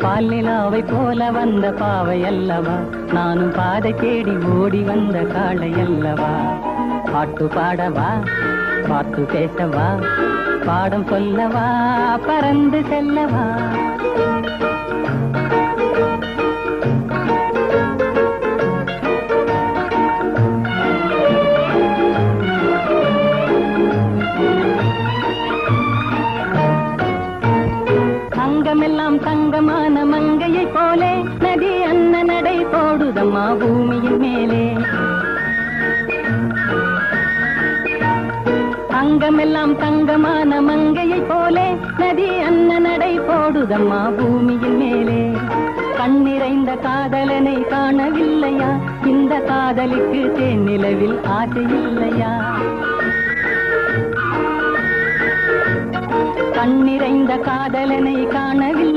பால் நிலாவை போல வந்த பாவை அல்லவா, நானும் பாதை தேடி ஓடி வந்த காளை அல்லவா. பாட்டு பாடவா, பாட்டு பேசவா, பாடம் சொல்லவா, பறந்து செல்லவா. அங்கமெல்லாம் தங்கமான மங்கையை போலே நதி அன்ன நடை போடுதம்மா பூமியின் மேலே. அங்கமெல்லாம் தங்கமான மங்கையை போலே நதி அன்ன நடை போடுதம்மா பூமியின் மேலே. கண்ணிறைந்த காதலனை காணவில்லையா, இந்த காதலிக்கு தேனிலவில் ஆசை இல்லையா. கண்ணிறைந்த காதலனை காணவில்லை.